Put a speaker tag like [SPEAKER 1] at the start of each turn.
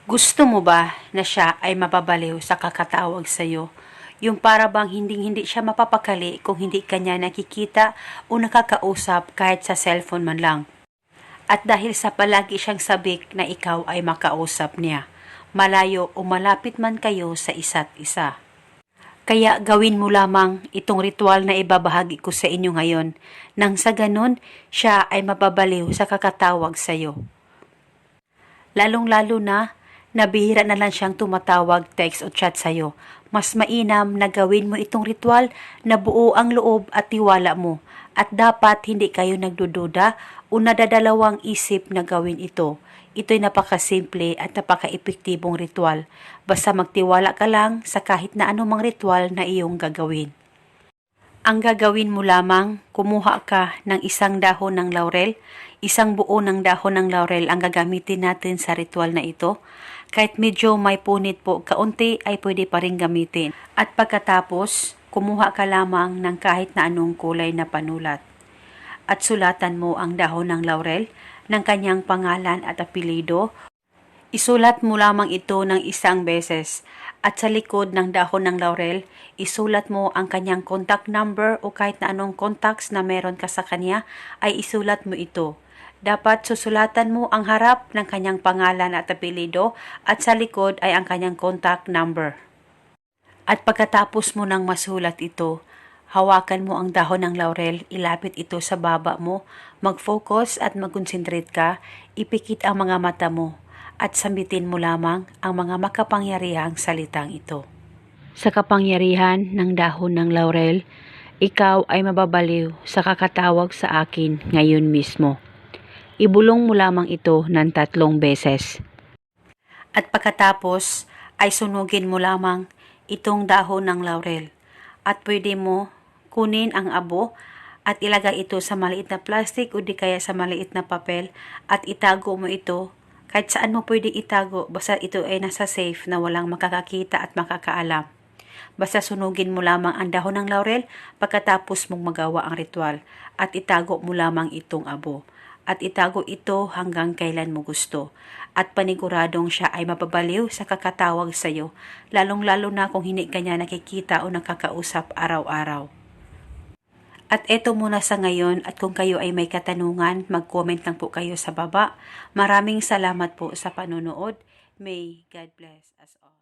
[SPEAKER 1] Gusto mo ba na siya ay mababaliw sa kakatawag sa'yo? Yung para bang hindi siya mapapakali kung hindi kanya nakikita o nakakausap kahit sa cellphone man lang. At dahil sa palagi siyang sabik na ikaw ay makausap niya, malayo o malapit man kayo sa isa't isa. Kaya gawin mo lamang itong ritual na ibabahagi ko sa inyo ngayon, nang sa ganun siya ay mababaliw sa kakatawag sa iyo. Lalong-lalo na bihira na lang siyang tumatawag, text o chat sa iyo. Mas mainam na gawin mo itong ritual na buo ang loob at tiwala mo, at dapat hindi kayo nagdududa o nadadalawang isip na gawin ito. Ito'y napakasimple at napaka-epektibong ritual. Basta magtiwala ka lang sa kahit na anumang ritual na iyong gagawin. Ang gagawin mo lamang, kumuha ka ng isang dahon ng laurel, isang buo ng dahon ng laurel ang gagamitin natin sa ritual na ito. Kahit medyo may punit po, kaunti ay pwede pa rin gamitin. At pagkatapos, kumuha ka lamang ng kahit na anong kulay na panulat. At sulatan mo ang dahon ng laurel ng kanyang pangalan at apelido. Isulat mo lamang ito ng isang beses. At sa likod ng dahon ng laurel, isulat mo ang kanyang contact number o kahit na anong contacts na meron ka sa kanya, ay isulat mo ito. Dapat susulatan mo ang harap ng kanyang pangalan at apelido at sa likod ay ang kanyang contact number. At pagkatapos mo nang masulat ito, hawakan mo ang dahon ng laurel, ilapit ito sa baba mo, mag-focus at mag-concentrate ka, ipikit ang mga mata mo at sambitin mo lamang ang mga makapangyarihang salitang ito. Sa kapangyarihan ng dahon ng laurel, ikaw ay mababaliw sa kakatawag sa akin ngayon mismo. Ibulong mo lamang ito ng 3 beses. At pagkatapos ay sunugin mo lamang itong dahon ng laurel. At pwede mo kunin ang abo at ilagay ito sa maliit na plastic o di kaya sa maliit na papel at itago mo ito. Kahit saan mo pwede itago, basta ito ay nasa safe na walang makakakita at makakaalam. Basta sunugin mo lamang ang dahon ng laurel pagkatapos mong magawa ang ritual at itago mo lamang itong abo. At itago ito hanggang kailan mo gusto. At paniguradong siya ay mababaliw sa kakatawag sa iyo, lalong-lalo na kung hindi kanya nakikita o nakakausap araw-araw. At eto muna sa ngayon, at kung kayo ay may katanungan, mag-comment lang po kayo sa baba. Maraming salamat po sa panonood. May God bless us all.